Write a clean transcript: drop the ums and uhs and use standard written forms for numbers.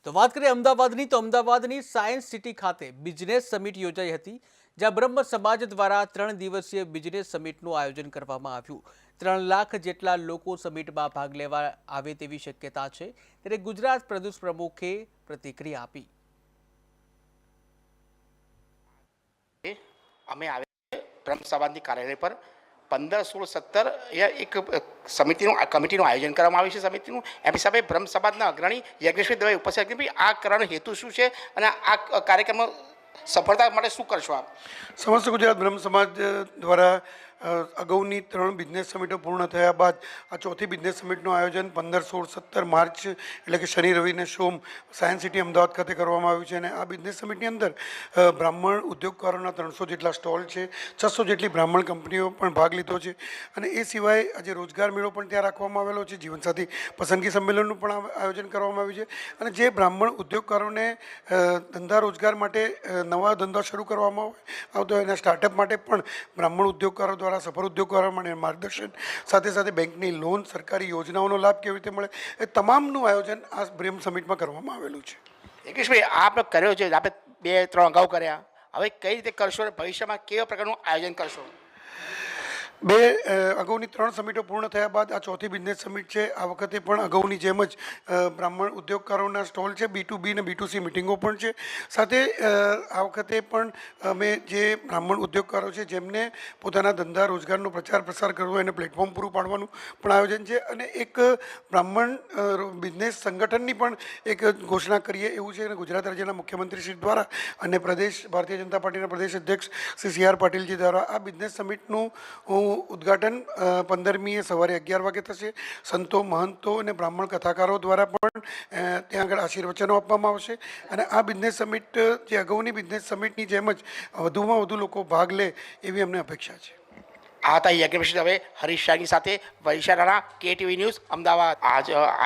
તો વાત કરીએ અમદાવાદની તો અમદાવાદની સાયન્સ સિટી ખાતે બિઝનેસ સમિટ યોજાઈ હતી, જ્યાં બ્રહ્મ સમાજ દ્વારા 3 દિવસીય બિઝનેસ સમિટનું આયોજન કરવામાં આવ્યું। 3 લાખ જેટલા લોકો સમિટમાં ભાગ લેવા આવે તેવી શક્યતા છે, ત્યારે ગુજરાત પ્રદેશ પ્રમુખે પ્રતિક્રિયા આપી। અમે આવે બ્રહ્મ સમાજની કાર્યાલય પર 15, 16, 17 એક કમિટીનું આયોજન કરવામાં આવ્યું છે। સમિતિનું એમ હિસાબે બ્રહ્મ સમાજના અગ્રણી યજ્ઞેશભાઈ દવે ઉપસ્થિત હતી। આ કરવાનો હેતુ શું છે અને આ કાર્યક્રમ સફળતા માટે શું કરશો આપ? સમસ્ત ગુજરાત બ્રહ્મ સમાજ દ્વારા અગાઉની 3 બિઝનેસ સમિટો પૂર્ણ થયા બાદ આ ચોથી બિઝનેસ સમિટનું આયોજન 15, 16, 17 માર્ચ એટલે કે શનિ રવિને સોમ સાયન્સ સિટી અમદાવાદ ખાતે કરવામાં આવ્યું છે। અને આ બિઝનેસ સમિટની અંદર બ્રાહ્મણ ઉદ્યોગકારોના 300 જેટલા સ્ટોલ છે, 600 જેટલી બ્રાહ્મણ કંપનીઓ પણ ભાગ લીધો છે। અને એ સિવાય આજે રોજગાર મેળો પણ ત્યાં રાખવામાં આવેલો છે, જીવનસાથી પસંદગી સંમેલનનું પણ આયોજન કરવામાં આવ્યું છે। અને જે બ્રાહ્મણ ઉદ્યોગકારોને ધંધા રોજગાર માટે નવા ધંધા શરૂ કરવામાં આવતો હોય એના સ્ટાર્ટઅપ માટે પણ બ્રાહ્મણ ઉદ્યોગકારો દ્વારા સફળ ઉદ્યોગકારો માટે માર્ગદર્શન, સાથે સાથે બેંકની લોન, સરકારી યોજનાઓનો લાભ કેવી રીતે મળે, એ તમામનું આયોજન આ બ્રહ્મ સમિટમાં કરવામાં આવેલું છે। યજ્ઞેશભાઈ, આપણે કર્યો છે, આપણે 2, 3 અગાઉ કર્યા, હવે કઈ રીતે કરશો અને ભવિષ્યમાં કેવા પ્રકારનું આયોજન કરશો? અગાઉની 3 સમિટો પૂર્ણ થયા બાદ આ ચોથી બિઝનેસ સમિટ છે। આ વખતે પણ અગાઉની જેમ જ બ્રાહ્મણ ઉદ્યોગકારોના સ્ટોલ છે, B2B અને B2C મિટિંગો પણ છે। સાથે આ વખતે પણ અમે જે બ્રાહ્મણ ઉદ્યોગકારો છે જેમને પોતાના ધંધા રોજગારનો પ્રચાર પ્રસાર કરવો એને પ્લેટફોર્મ પૂરું પાડવાનું પણ આયોજન છે। અને એક બ્રાહ્મણ બિઝનેસ સંગઠનની પણ એક ઘોષણા કરીએ એવું છે। અને ગુજરાત રાજ્યના મુખ્યમંત્રી શ્રી દ્વારા અને ભારતીય જનતા પાર્ટીના પ્રદેશ અધ્યક્ષ શ્રી CR પાટીલજી દ્વારા આ બિઝનેસ સમિટનું ઉદ્ઘાટન 15મીએ સવારે 11 વાગે થશે। સંતો, મહંતો અને બ્રાહ્મણ કથાકારો દ્વારા પણ ત્યાં આગળ આશીર્વચનો આપવામાં આવશે। અને આ બિઝનેસ સમિટ જે અગાઉની બિઝનેસ સમિટની જેમ જ વધુમાં વધુ લોકો ભાગ લે એવી અમને અપેક્ષા છે। આ હતા યજ્ઞેશ દવે, હરીશ શાહની સાથે વૈશાખ રાણા, KTV ન્યૂઝ, અમદાવાદ।